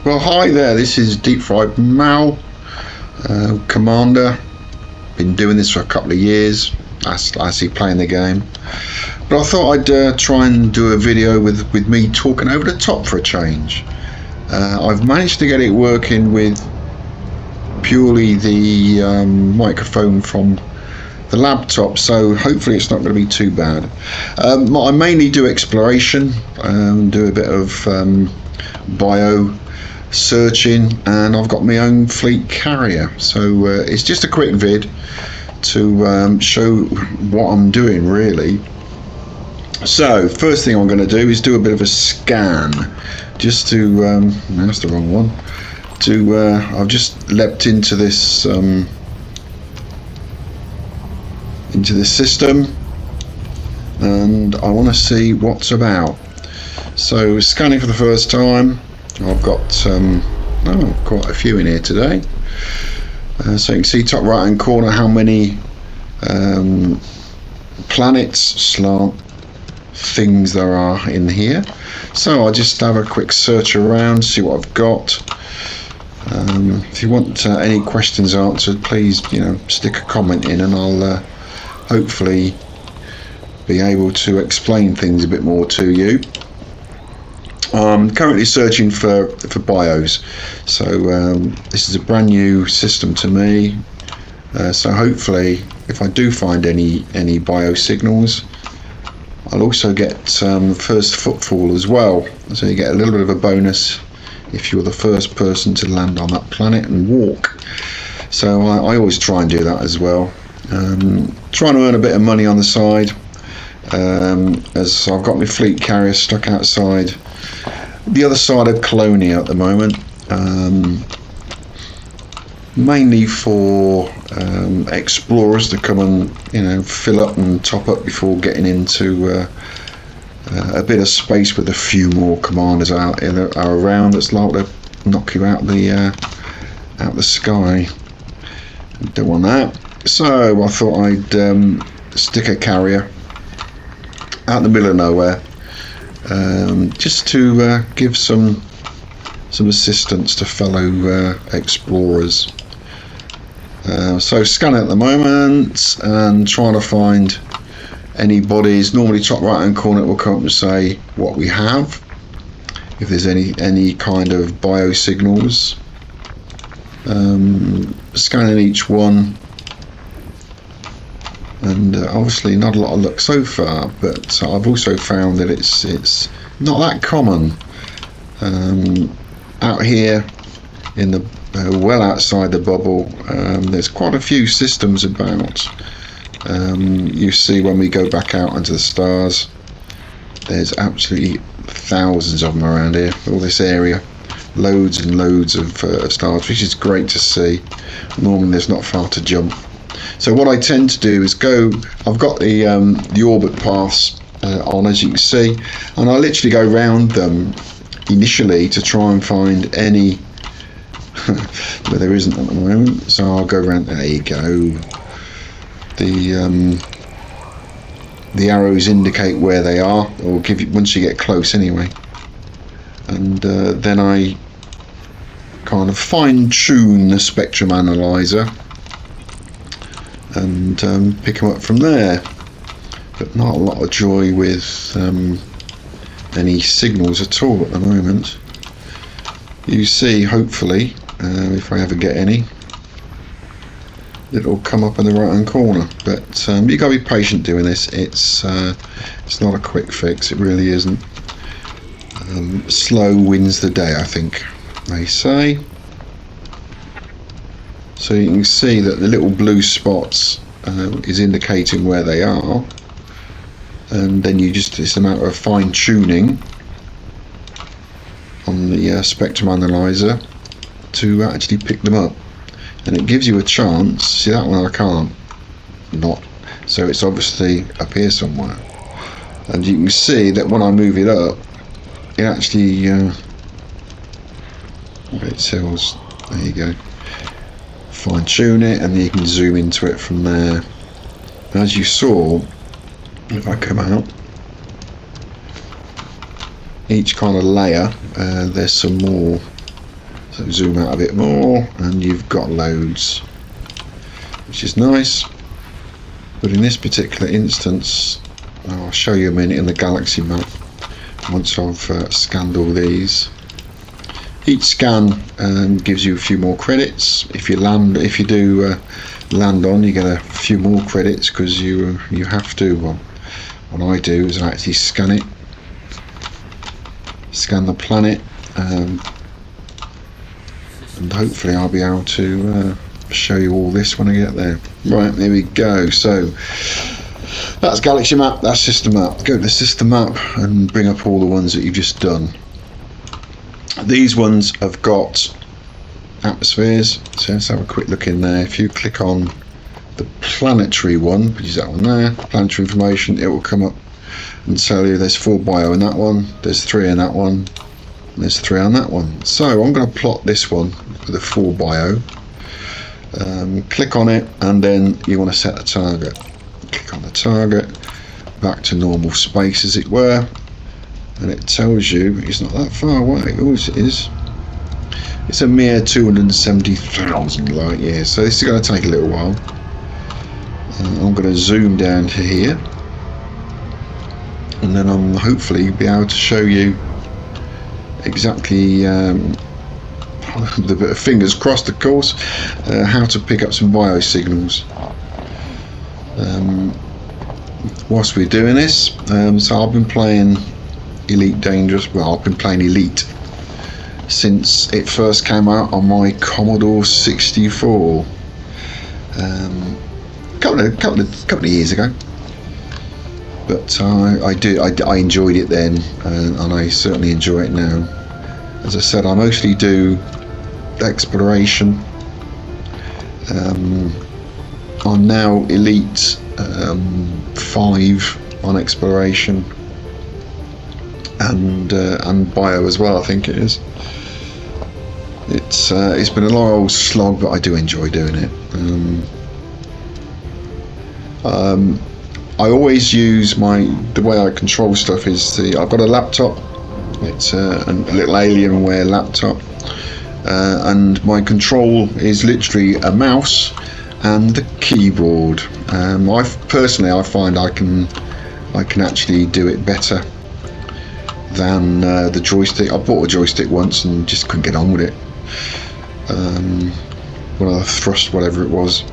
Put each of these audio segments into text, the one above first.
Well, hi there, this is Deep Fried Mal, Commander. Been doing this for a couple of years, actually playing the game. But I thought I'd try and do a video with me talking over the top for a change. I've managed to get it working with purely the microphone from the laptop, so hopefully it's not going to be too bad. I mainly do exploration, do a bit of bio searching, and I've got my own fleet carrier, so it's just a quick vid to show what I'm doing really. So first thing I'm going to do is do a bit of a scan, just to that's the wrong one, I've just leapt into this system, and I want to see what's about. So scanning for the first time. I've got quite a few in here today. So you can see top right hand corner how many planets slant things there are in here. So I'll just have a quick search around, see what I've got. If you want any questions answered, please stick a comment in, and I'll hopefully be able to explain things a bit more to you. I'm currently searching for bios, so this is a brand new system to me, so hopefully if I do find any bio signals, I'll also get first footfall as well, so you get a little bit of a bonus if you're the first person to land on that planet and walk. So I always try and do that as well, trying to earn a bit of money on the side, as I've got my fleet carrier stuck outside the other side of Colonia at the moment, mainly for explorers to come and fill up and top up before getting into a bit of space with a few more commanders are around that's like to knock you out the sky. Don't want that. So I thought I'd stick a carrier out in the middle of nowhere, just to give some assistance to fellow explorers. So scanning at the moment and trying to find any bodies. Normally top right hand corner it will come up and say what we have, if there's any kind of bio signals. Scanning each one, and obviously not a lot of luck so far, but I've also found that it's not that common out here in the well outside the bubble. There's quite a few systems about. You see when we go back out into the stars, there's absolutely thousands of them around here, all this area, loads and loads of stars, which is great to see. Normally there's not far to jump. So what I tend to do is I've got the orbit paths on, as you can see, and I literally go round them initially to try and find any where there isn't at the moment. So I'll go around. There you go. The arrows indicate where they are, or give you once you get close anyway, and then I kind of fine tune the spectrum analyzer and pick them up from there, but not a lot of joy with any signals at all at the moment. You see, hopefully, if I ever get any, it'll come up in the right hand corner, but you gotta be patient doing this. It's not a quick fix, it really isn't. Slow wins the day, I think they say. So you can see that the little blue spots is indicating where they are, and then it's a matter of fine tuning on the spectrum analyzer to actually pick them up, and it gives you a chance. See that one I can't, not, so it's obviously up here somewhere, and you can see that when I move it up, it actually it tells, there you go, fine tune it, and then you can zoom into it from there. As you saw, if I come out, each kind of layer, there's some more So zoom out a bit more and you've got loads, which is nice. But in this particular instance, I'll show you a minute in the galaxy map once I've scanned all these. Each scan gives you a few more credits. If you do land on, you get a few more credits because you have to. Well, what I do is I actually scan it, scan the planet, and hopefully I'll be able to show you all this when I get there. Right, there we go. So that's galaxy map, that's system map. Go to the system map and bring up all the ones that you've just done. These ones have got atmospheres, so let's have a quick look in there. If you click on the planetary one, which is that one there, planetary information, it will come up and tell you there's 4 bio in that one, there's 3 in that one, and there's 3 on that one. So I'm going to plot this one with a 4 bio. Click on it and then you want to set a target. Click on the target, back to normal space as it were, and it tells you it's not that far away. Oh, it is. It's a mere 270,000 light years, so this is going to take a little while. I'm going to zoom down to here, and then I'm hopefully be able to show you exactly, the fingers crossed of course, how to pick up some bio signals. Whilst we're doing this, so I've been playing Elite Dangerous, well I've been playing Elite since it first came out on my Commodore 64 couple of years ago, but I enjoyed it then, and I certainly enjoy it now. As I said, I mostly do exploration. I'm now Elite 5 on exploration and bio as well, I think it is. It's been a long old slog, but I do enjoy doing it. I always use the way I control stuff is I've got a laptop. It's a little Alienware laptop, and my control is literally a mouse and the keyboard. I find I can actually do it better than the joystick. I bought a joystick once and just couldn't get on with it. One of the thrust, whatever it was.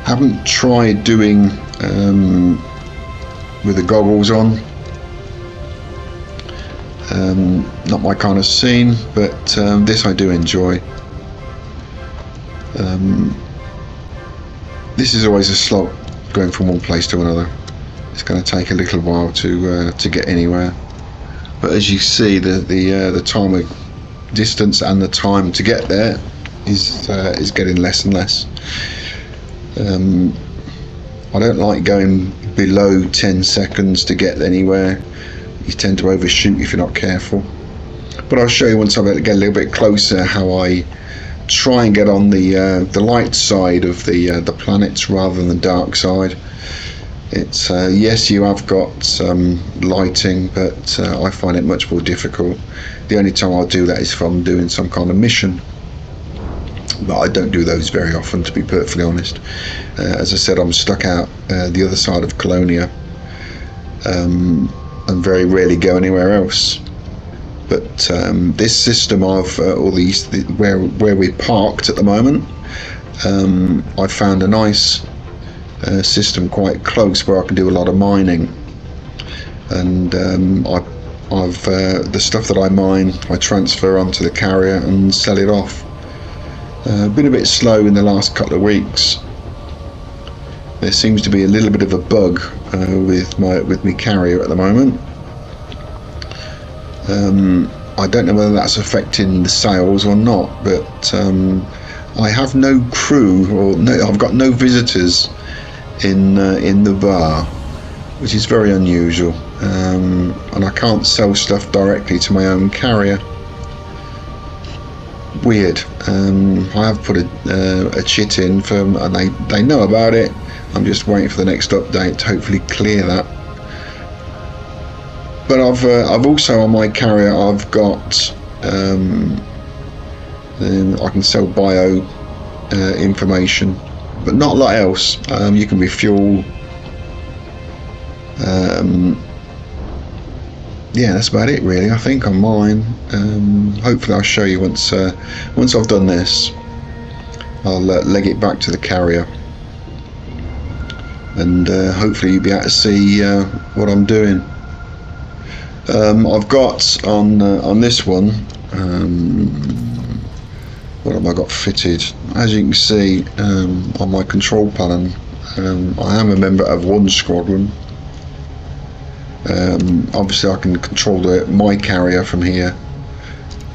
Haven't tried doing with the goggles on. Not my kind of scene, but this I do enjoy. This is always a slog going from one place to another. It's going to take a little while to get anywhere, but as you see, the time of distance and the time to get there is getting less and less. I don't like going below 10 seconds to get anywhere. You tend to overshoot if you're not careful. But I'll show you once I get a little bit closer how I try and get on the light side of the planets rather than the dark side. It's yes, you have got some lighting, but I find it much more difficult. The only time I'll do that is if I'm doing some kind of mission, but I don't do those very often, to be perfectly honest. As I said, I'm stuck out the other side of Colonia, and very rarely go anywhere else. But this system of where we're parked at the moment, I found a nice system quite close where I can do a lot of mining, and I've the stuff that I mine I transfer onto the carrier and sell it off. Been a bit slow in the last couple of weeks. There seems to be a little bit of a bug with my carrier at the moment. I don't know whether that's affecting the sales or not, but I have no crew, or I've got no visitors in the bar, which is very unusual, and I can't sell stuff directly to my own carrier. Weird. I have put a chit in for them, and they know about it. I'm just waiting for the next update to hopefully clear that. But I've also on my carrier I've got then I can sell bio information, but not a lot else. You can refuel. Yeah, that's about it really, I think, on mine. Hopefully I'll show you once I've done this. I'll leg it back to the carrier, and hopefully you'll be able to see what I'm doing. I've got on this one, what have I got fitted? As you can see on my control panel, I am a member of one squadron. Obviously I can control my carrier from here,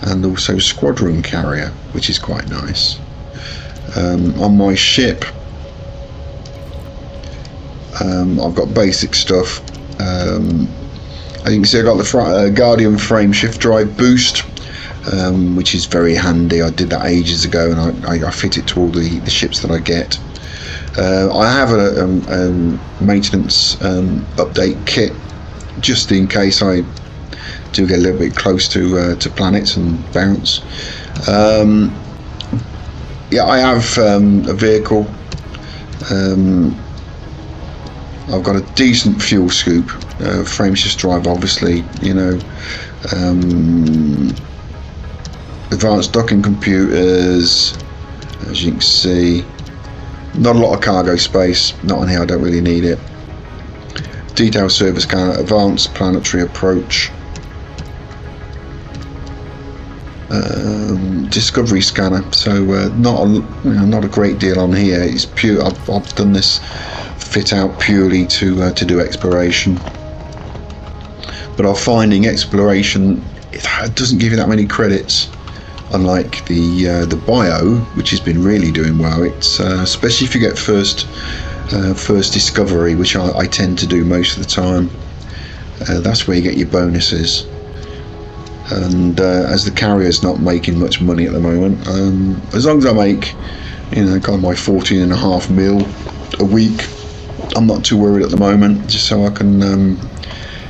and also squadron carrier, which is quite nice. On my ship, I've got basic stuff. As you can see, I got the Guardian frame shift drive boost, which is very handy. I did that ages ago, and I fit it to all the ships that I get. I have a maintenance update kit, just in case I do get a little bit close to planets and bounce. Yeah, I have a vehicle. I've got a decent fuel scoop, frame shift drive, obviously, you know, advanced docking computers, as you can see. Not a lot of cargo space, not on here, I don't really need it. Detail service scanner, advanced planetary approach, discovery scanner. So not a great deal on here. It's pure. I've done this fit out purely to do exploration. But I'm finding exploration, it doesn't give you that many credits. Unlike the bio, which has been really doing well. It's especially if you get first discovery, which I tend to do most of the time. That's where you get your bonuses. And as the carrier's not making much money at the moment, as long as I make, you know, kind of my 14.5 mil a week, I'm not too worried at the moment. Just so I can,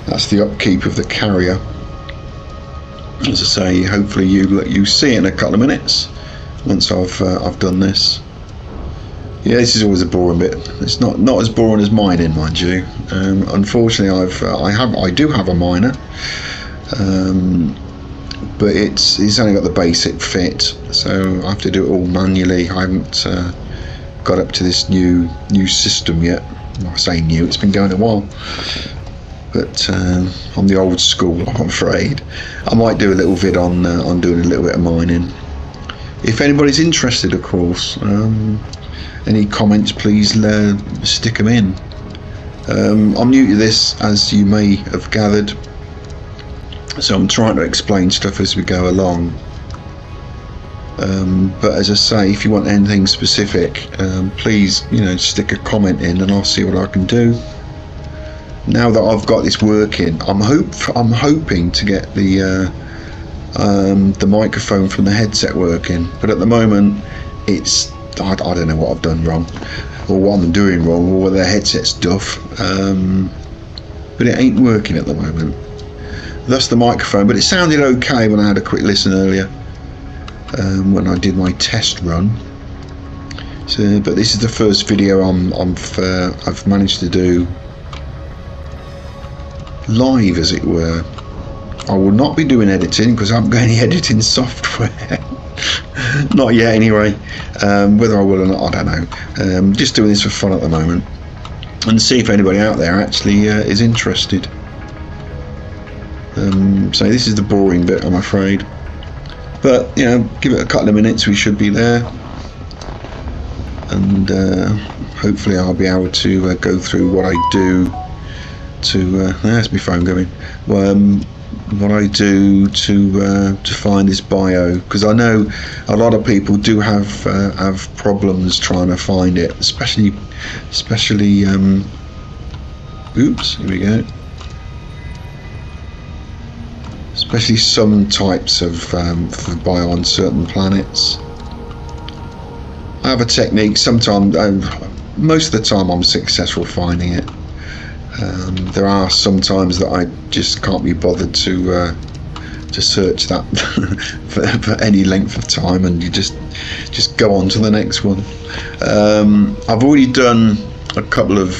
that's the upkeep of the carrier. As I say, hopefully you see it in a couple of minutes once I've done this. Yeah, this is always a boring bit. It's not as boring as mining, mind you. Unfortunately, I do have a miner, but it's only got the basic fit, so I have to do it all manually. I haven't got up to this new system yet. Well, I say new, it's been going a while. But I'm the old school, I'm afraid. I might do a little vid on doing a little bit of mining. If anybody's interested, of course, any comments, please stick them in. I'm new to this, as you may have gathered, so I'm trying to explain stuff as we go along. But as I say, if you want anything specific, please, you know, stick a comment in, and I'll see what I can do. Now that I've got this working, I'm hoping to get the microphone from the headset working, but at the moment it's I don't know what I've done wrong, or what I'm doing wrong, or whether the headset's duff, but it ain't working at the moment. That's the microphone, but it sounded okay when I had a quick listen earlier, when I did my test run. So, but this is the first video I've managed to do live, as it were. I will not be doing editing because I haven't got any editing software. Not yet anyway. Whether I will or not, I don't know. Just doing this for fun at the moment, and see if anybody out there actually is interested. So this is the boring bit, I'm afraid, but you know, give it a couple of minutes, we should be there, and hopefully I'll be able to go through what I do to there's my phone going. What I do to find this bio, because I know a lot of people do have problems trying to find it, especially oops, here we go. Especially some types of bio on certain planets. I have a technique. Sometimes, most of the time, I'm successful finding it. There are some times that I just can't be bothered to to search that for any length of time, and you just go on to the next one. I've already done a couple of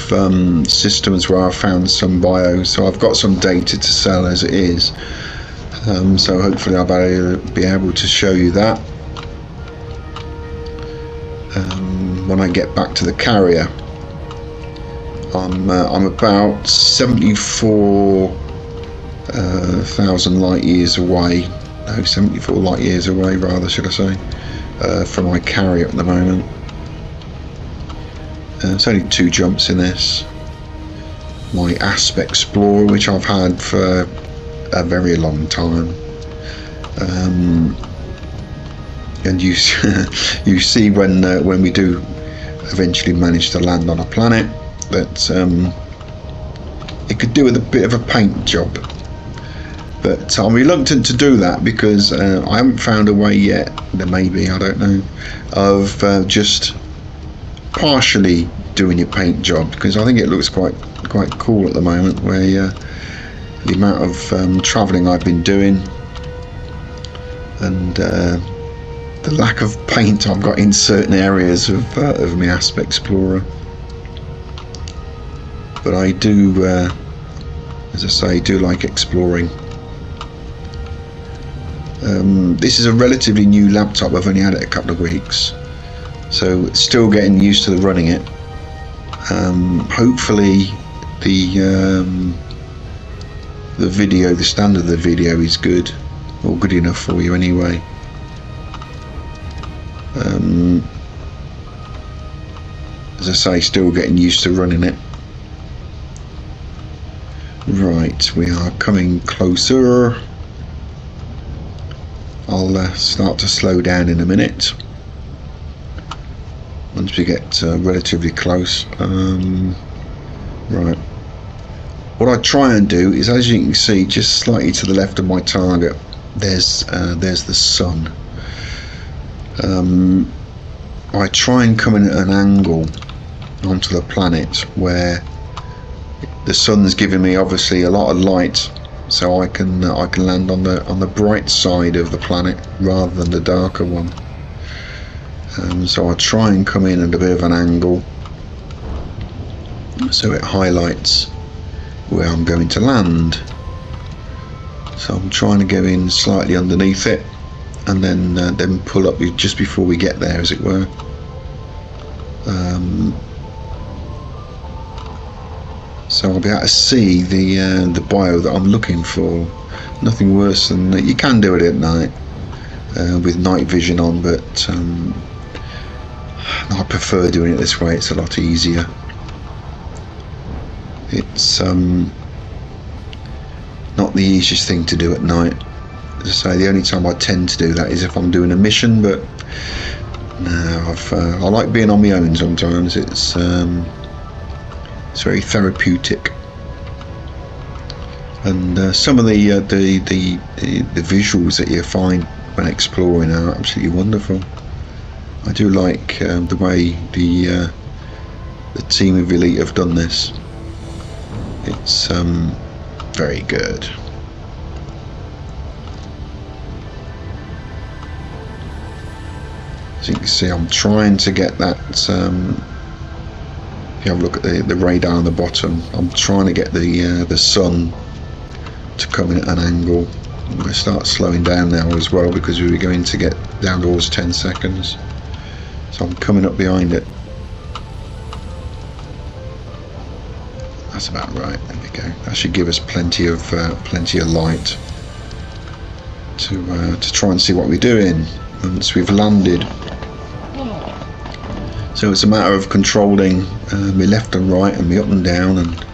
systems where I found some bios, so I've got some data to sell as it is. So hopefully I'll be able to show you that when I get back to the carrier. I'm about 74,000 light years away. No, 74 light years away, rather, should I say, from my carrier at the moment. It's only 2 jumps in this. My Aspect Explorer, which I've had for a very long time, and you you see when we do eventually manage to land on a planet that it could do with a bit of a paint job, but I'm reluctant to do that because I haven't found a way yet. There may be, I don't know, of just partially doing your paint job, because I think it looks quite cool at the moment, where the amount of travelling I've been doing and the lack of paint I've got in certain areas of my Aspect Explorer. But I do, as I say, do like exploring. This is a relatively new laptop. I've only had it a couple of weeks, so still getting used to running it. Hopefully the video, the standard of the video is good, or good enough for you anyway. As I say, still getting used to running it. Right, we are coming closer. I'll start to slow down in a minute once we get relatively close. Right, what I try and do is, as you can see, just slightly to the left of my target, there's the sun. I try and come in at an angle onto the planet where the sun's giving me obviously a lot of light, so I can land on the bright side of the planet rather than the darker one. So I try and come in at a bit of an angle so it highlights where I'm going to land. So I'm trying to go in slightly underneath it, and then pull up just before we get there, as it were. So I'll be able to see the bio that I'm looking for. Nothing worse than that. You can do it at night with night vision on, but I prefer doing it this way. It's a lot easier. It's not the easiest thing to do at night. As I say, the only time I tend to do that is if I'm doing a mission, but no, I like being on my own sometimes. It's very therapeutic, and some of the visuals that you find when exploring are absolutely wonderful. I do like the way the team of Elite have done this. It's very good. As you can see, I'm trying to get that. If you have a look at the radar on the bottom, I'm trying to get the sun to come in at an angle. I'm going to start slowing down now as well, because we were going to get down towards 10 seconds. So I'm coming up behind it. That's about right. There we go. That should give us plenty of light to try and see what we're doing once we've landed. So it's a matter of controlling my left and right and my up and down and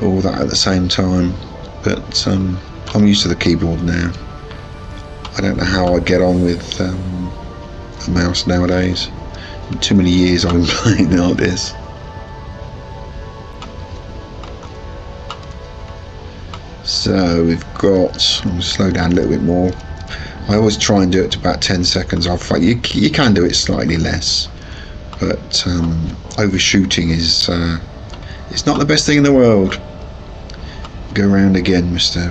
all that at the same time. But I'm used to the keyboard now. I don't know how I get on with a mouse nowadays. In too many years I've been playing like this. So we've got, I'm going to slow down a little bit more. I always try and do it to about 10 seconds. I find you can do it slightly less, but overshooting is it's not the best thing in the world. Go round again, Mr.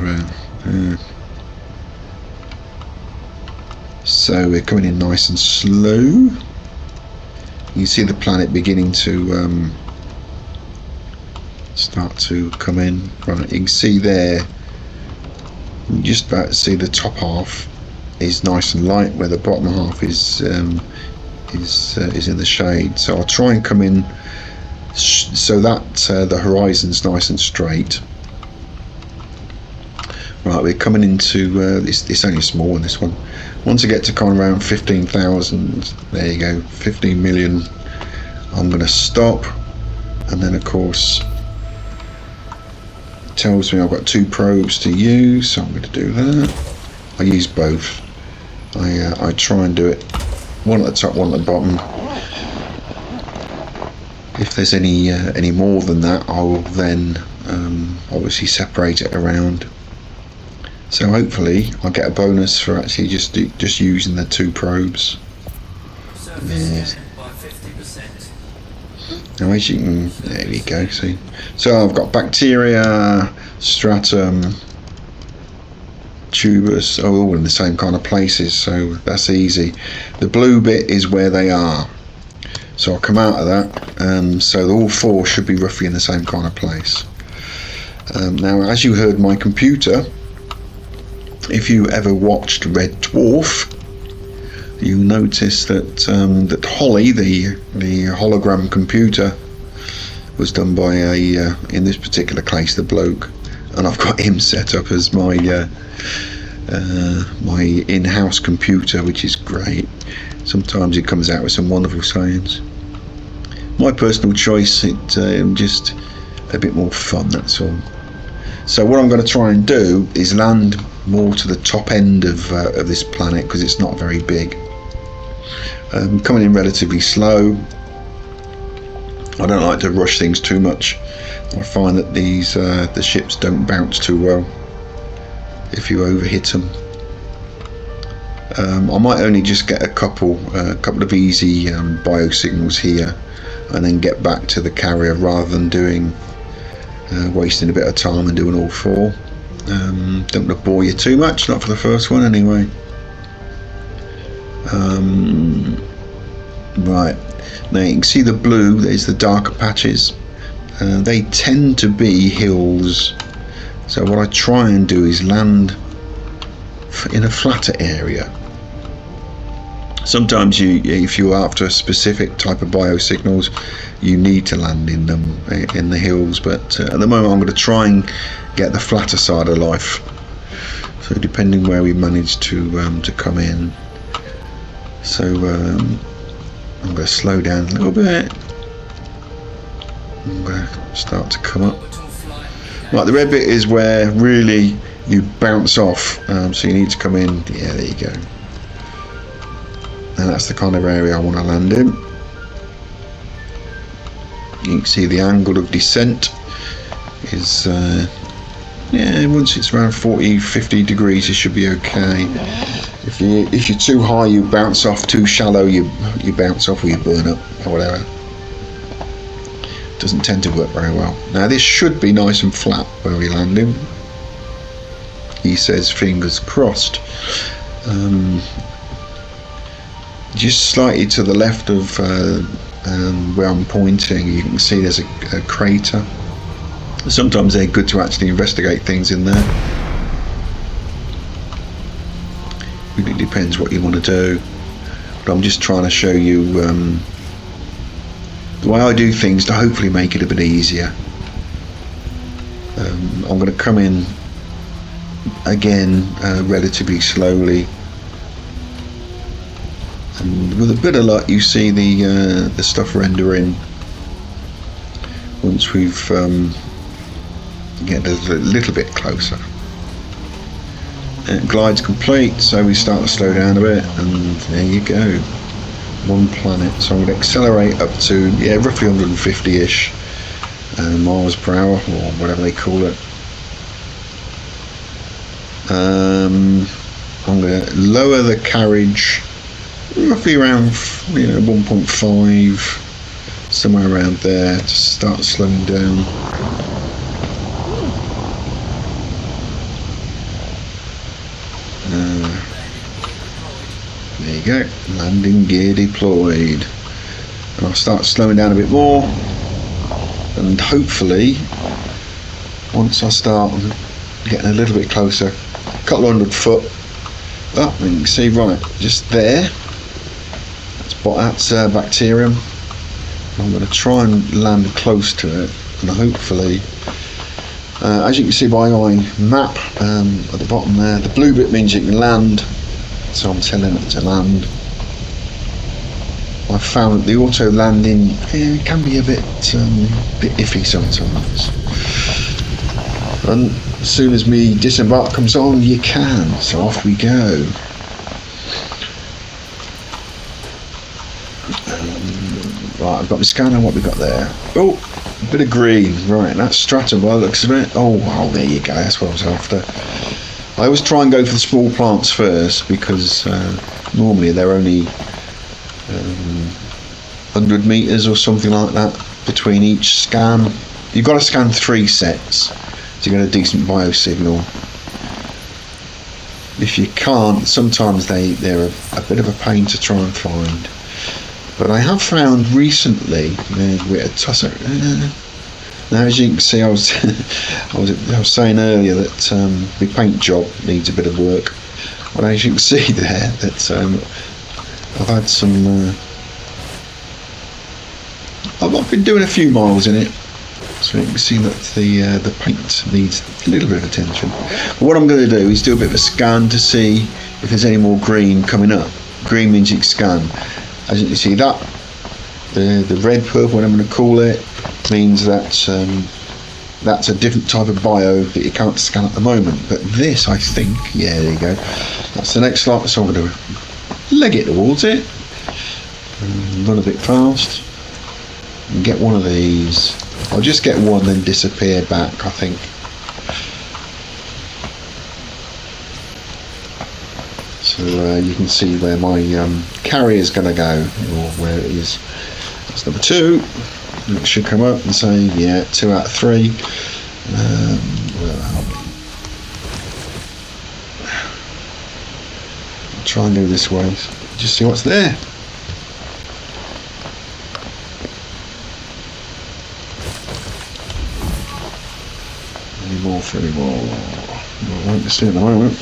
So we're coming in nice and slow. You see the planet beginning to start to come in. Right, you can see there, you just about to see the top half is nice and light, where the bottom half is in the shade. So I'll try and come in so that the horizon's nice and straight. Right, we're coming into it's only a small one, this one. Once I get to kind of around 15,000, there you go, 15 million, I'm going to stop, and then of course it tells me I've got 2 probes to use, so I'm going to do that. I use both. I try and do it, one at the top, one at the bottom. If there's any more than that, I will then obviously separate it around. So hopefully I'll get a bonus for actually just using the 2 probes. Yes. Now as you can, there we go. See, so I've got bacteria, stratum, tubus, all in the same kind of places. So that's easy. The blue bit is where they are. So I'll come out of that. So all 4 should be roughly in the same kind of place. Now, as you heard my computer, if you ever watched Red Dwarf, you notice that that Holly, the hologram computer, was done by in this particular case, the bloke, and I've got him set up as my my in-house computer, which is great. Sometimes it comes out with some wonderful sayings. My personal choice, it's just a bit more fun, that's all. So what I'm going to try and do is land more to the top end of this planet, because it's not very big. Coming in relatively slow. I don't like to rush things too much. I find that these the ships don't bounce too well if you overhit them. I might only just get a couple of easy biosignals here, and then get back to the carrier, rather than doing wasting a bit of time and doing all 4. Don't want to bore you too much, not for the first one anyway. Right, now you can see the blue, there's the darker patches. They tend to be hills, so what I try and do is land in a flatter area. Sometimes if you're after a specific type of biosignals, you need to land in them in the hills, but at the moment I'm going to try and get the flatter side of life. So depending where we manage to come in, so I'm going to slow down a little bit. I'm going to start to come up. Right, the red bit is where really you bounce off, so you need to come in. Yeah, there you go. And that's the kind of area I want to land in. You can see the angle of descent is yeah, once it's around 40-50 degrees it should be okay. If you're too high, you bounce off. Too shallow, you bounce off, or you burn up, or whatever. Doesn't tend to work very well. Now this should be nice and flat where we land in. He says fingers crossed. Just slightly to the left of where I'm pointing, you can see there's a crater. Sometimes they're good to actually investigate things in there. Really depends what you want to do, but I'm just trying to show you the way I do things to hopefully make it a bit easier. I'm going to come in again relatively slowly, and with a bit of luck you see the stuff rendering once we've get a little bit closer. Glide's complete, so we start to slow down a bit, and there you go, 1 planet. So I'm going to accelerate up to roughly 150-ish miles per hour, or whatever they call it. I'm going to lower the carriage roughly around 1.5, somewhere around there, to start slowing down. you go, landing gear deployed. And I'll start slowing down a bit more, and hopefully once I start getting a little bit closer, a couple of 100 foot up, and you can see right just there, that's bacterium. I'm going to try and land close to it, and hopefully as you can see by my map at the bottom there, the blue bit means you can land, so I'm telling it to land. I've found that the auto landing can be a bit iffy sometimes, and as soon as me disembark comes on, you can, so off we go. Right, I've got my scanner. What we got there? Oh, a bit of green. Right, that's stratum by the looks of it. Oh, there you go. That's what I was after. I always try and go for the small plants first, because normally they're only 100 meters or something like that between each scan. You've got to scan 3 sets to get a decent biosignal. If you can't, sometimes they're a bit of a pain to try and find. But I have found recently with a tussock. Now, as you can see, I was saying earlier that the paint job needs a bit of work. But as you can see there, that I've had some. I've been doing a few miles in it, so you can see that the paint needs a little bit of attention. But what I'm going to do is do a bit of a scan to see if there's any more green coming up. Green means you can scan. As you can see, that the red purple, what I'm going to call it, means that that's a different type of bio that you can't scan at the moment. But this, I think, yeah, there you go. That's the next slot, so I'm going to leg it towards it, and run a bit fast, and get one of these. I'll just get one, then disappear back, I think. So you can see where my carrier is going to go, or where it is. That's number 2. And it should come up and say, yeah, 2 out of 3. I'll try and go this way, just see what's there. Any more? I won't see at the moment.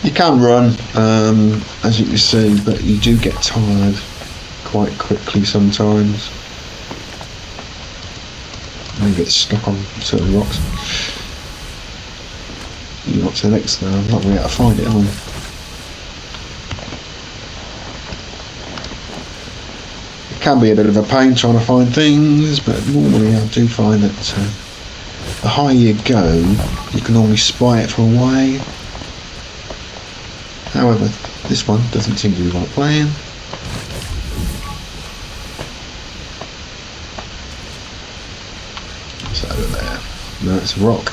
You can run, as you can see, but you do get tired quite quickly sometimes. And you get stuck on certain rocks. You got to the next now. I'm not really able to find it, am I? It can be a bit of a pain trying to find things, but normally I do find that the higher you go, you can normally spy it from away. However, this one doesn't seem to be like playing. What's that over there? No, it's a rock.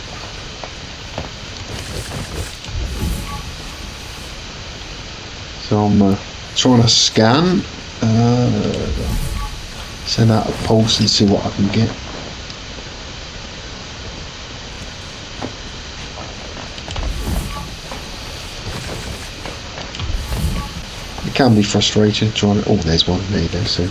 So I'm trying to scan, send out a pulse and see what I can get. Can be frustrating trying to. Oh, there's one. There you go. So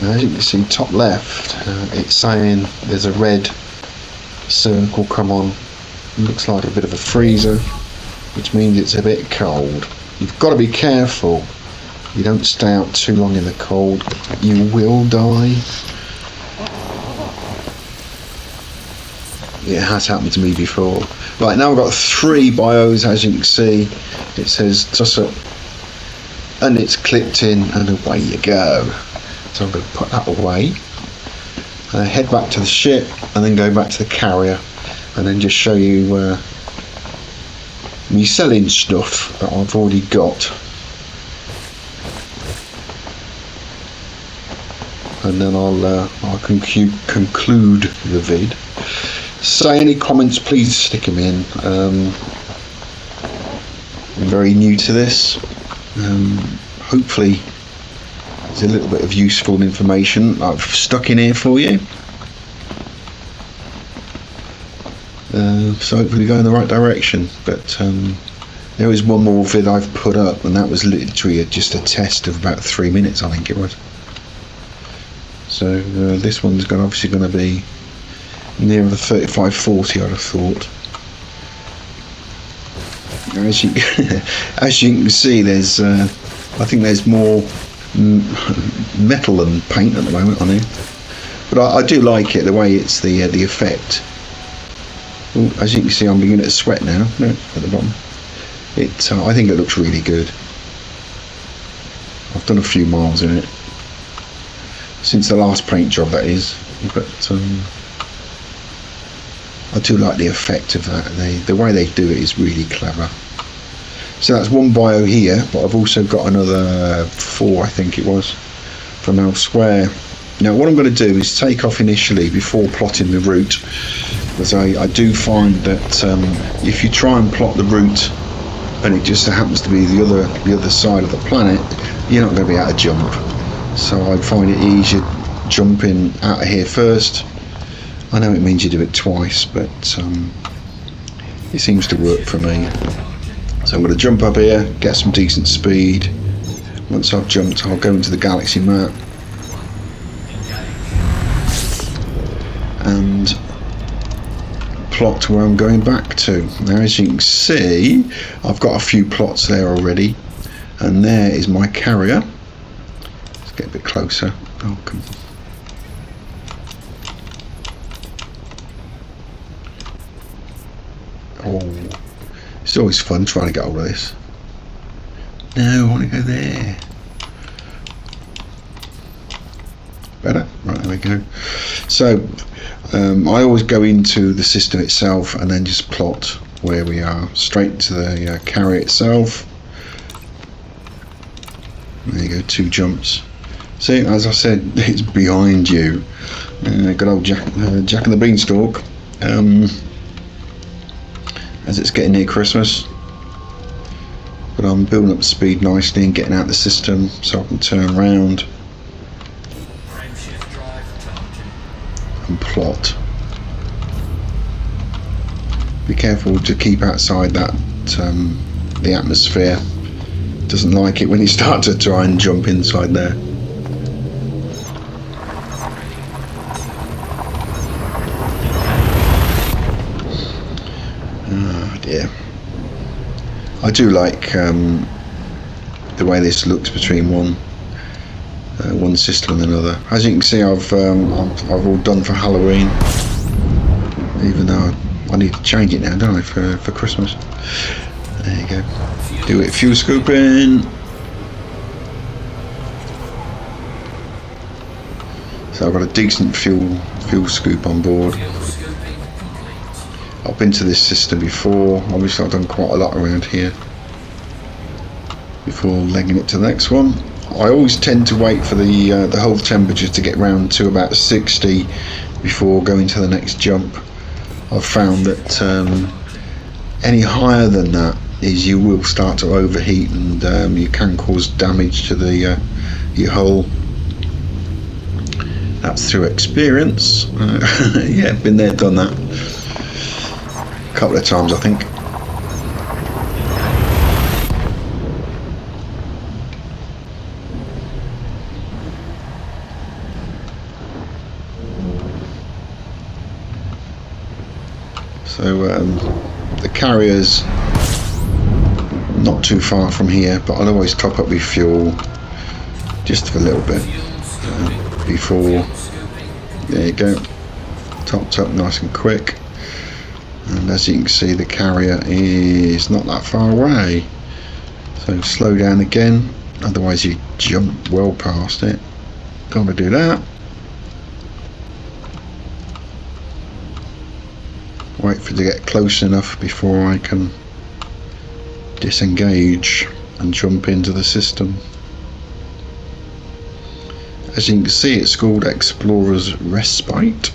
now, as you can see, top left, it's saying there's a red circle come on. It looks like a bit of a freezer, which means it's a bit cold. You've got to be careful. You don't stay out too long in the cold, you will die. It has happened to me before. Right, now we've got 3 bios, as you can see. It says tussock, and it's clipped in, and away you go. So I'm going to put that away, head back to the ship, and then go back to the carrier, and then just show you me selling stuff that I've already got. And then I'll conclude the vid. Say any comments, please stick them in. I'm very new to this. Hopefully there's a little bit of useful information I've stuck in here for you. So hopefully go in the right direction. But there is one more vid I've put up, and that was literally just a test of about 3 minutes, I think it was. So this one's obviously going to be near the 35-40, I'd have thought. As you, as you can see, there's I think there's more metal than paint at the moment on here, but I do like it, the way it's the effect. Ooh, as you can see, I'm beginning to sweat now. No, at the bottom. I think it looks really good. I've done a few miles in it since the last paint job, that is, but I do like the effect of that. The way they do it is really clever. So that's one bio here, but I've also got another 4, I think it was, from elsewhere. Now what I'm going to do is take off initially before plotting the route, because I do find that if you try and plot the route and it just happens to be the other side of the planet, you're not going to be able to jump. So I find it easier jumping out of here first. I know it means you do it twice, but it seems to work for me. So I'm going to jump up here, get some decent speed. Once I've jumped, I'll go into the galaxy map and plot where I'm going back to. Now as you can see, I've got a few plots there already, and there is my carrier. Let's get a bit closer. Oh, come on. Oh, it's always fun trying to get hold of this. No, I want to go there. Better? Right, there we go. So I always go into the system itself and then just plot where we are, straight to the carrier itself. There you go, 2 jumps. See, as I said, it's behind you. Good old Jack and the Beanstalk. As it's getting near Christmas, but I'm building up speed nicely and getting out the system so I can turn around and plot. Be careful to keep outside that the atmosphere. Doesn't like it when you start to try and jump inside there. Yeah, I do like the way this looks between one system and another. As you can see, I've all done for Halloween, even though I need to change it now, don't I, for Christmas. There you go. Do it fuel scooping. So I've got a decent fuel scoop on board. I've been to this system before. Obviously I've done quite a lot around here before legging it to the next one. I always tend to wait for the hull temperature to get round to about 60 before going to the next jump. I've found that any higher than that is you will start to overheat, and you can cause damage to the your hull. That's through experience. Yeah, been there, done that. Couple of times, I think. So the carrier's not too far from here, but I'll always top up with fuel just for a little bit before. There you go, topped up nice and quick. And as you can see, the carrier is not that far away, so slow down again, otherwise you jump well past it. Don't want to do that. Wait for it to get close enough before I can disengage and jump into the system. As you can see, it's called Explorer's Respite,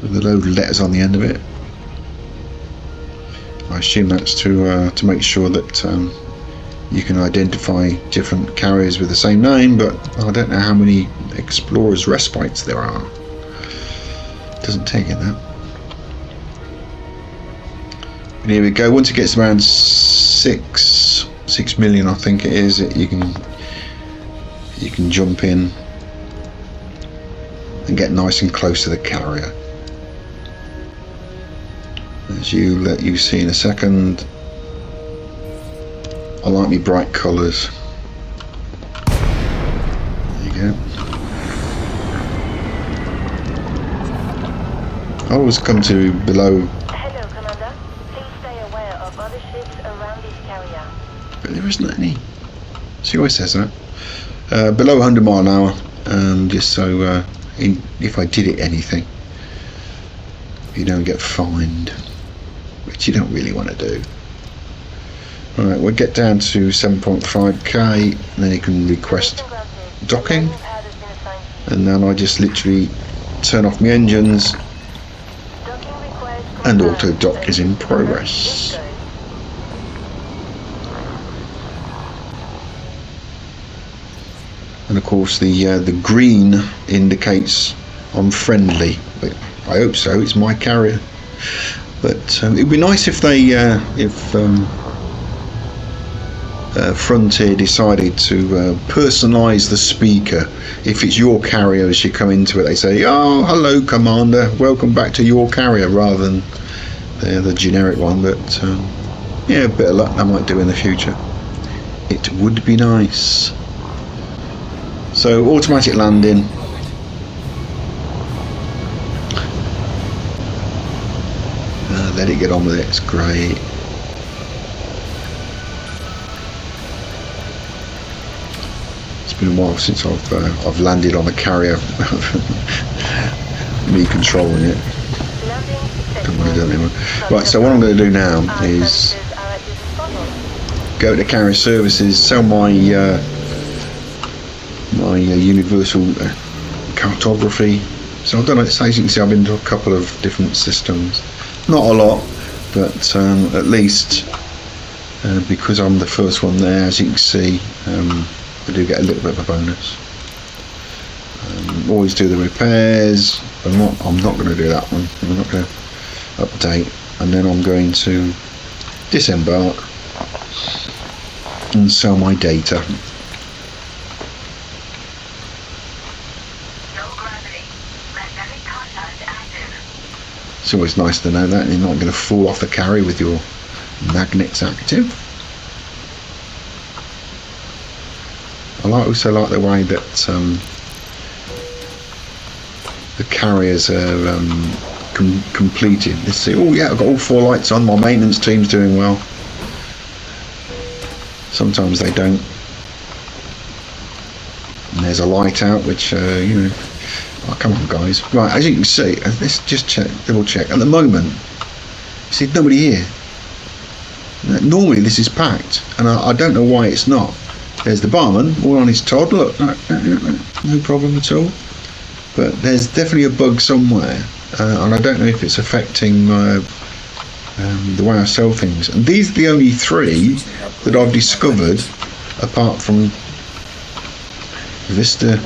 with a load of letters on the end of it. I assume that's to make sure that you can identify different carriers with the same name, but I don't know how many Explorer's Respites there are. Doesn't take it that. And here we go. Once it gets around 6 million, I think it is, you can jump in and get nice and close to the carrier. As you see in a second. I like me bright colours. There you go. I always come to below. Hello, Commander. Please stay aware of other ships around this carrier. But there isn't any. She always says that. Below 100 mile an hour, just so if I did it anything, you don't get fined, which you don't really want to do. Right, we'll get down to 7.5k, and then you can request docking, and then I just literally turn off my engines, and auto dock is in progress. And of course the green indicates I'm friendly, but I hope so. It's my carrier. But it'd be nice if they Frontier decided to personalise the speaker. If it's your carrier, as you come into it, they say, "Oh, hello, Commander. Welcome back to your carrier," rather than the generic one. But yeah, a bit of luck I might do in the future. It would be nice. So automatic landing. Let it get on with it. It's great. It's been a while since I've landed on a carrier. Me controlling it. Don't want to do it anymore. Right. So what I'm going to do now is go to carrier services, sell my universal cartography. So I've done it. So as you can see, I've been to a couple of different systems. Not a lot, but at least because I'm the first one there, as you can see, I do get a little bit of a bonus. Always do the repairs. I'm not going to do that one. I'm not going to update, and then I'm going to disembark and sell my data. It's always nice to know that you're not going to fall off the carrier with your magnets active. I also like the way that the carriers are completed. Let's see. Oh yeah, I've got all 4 lights on. My maintenance team's doing well. Sometimes they don't. And there's a light out, which you know. Oh, come on, guys. Right, as you can see, let's just double check. At the moment, you see nobody here. Normally this is packed, and I don't know why it's not. There's the barman, all on his Todd. Look, no problem at all. But there's definitely a bug somewhere, and I don't know if it's affecting the way I sell things. And these are the only 3 that I've discovered, apart from Vista.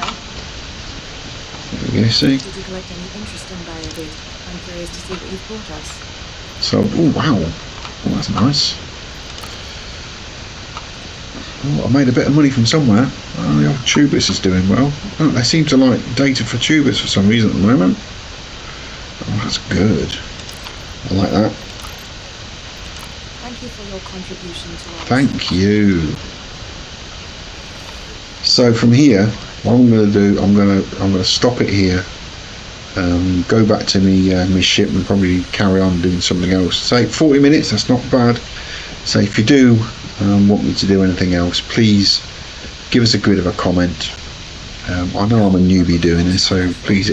There we go, see? Did you collect any interesting biodata? I'm curious to see what you've brought us. So, oh wow, oh, that's nice. Oh, I made a bit of money from somewhere. Oh, the old Tubus is doing well. Oh, they seem to like data for Tubus for some reason at the moment. Oh, that's good. I like that. Thank you for your contribution to our... Thank you. So from here, what I'm going to do, I'm going to stop it here. Go back to my ship and probably carry on doing something else. Say 40 minutes. That's not bad. So if you do want me to do anything else, please give us a bit of a comment. I know I'm a newbie doing this, so please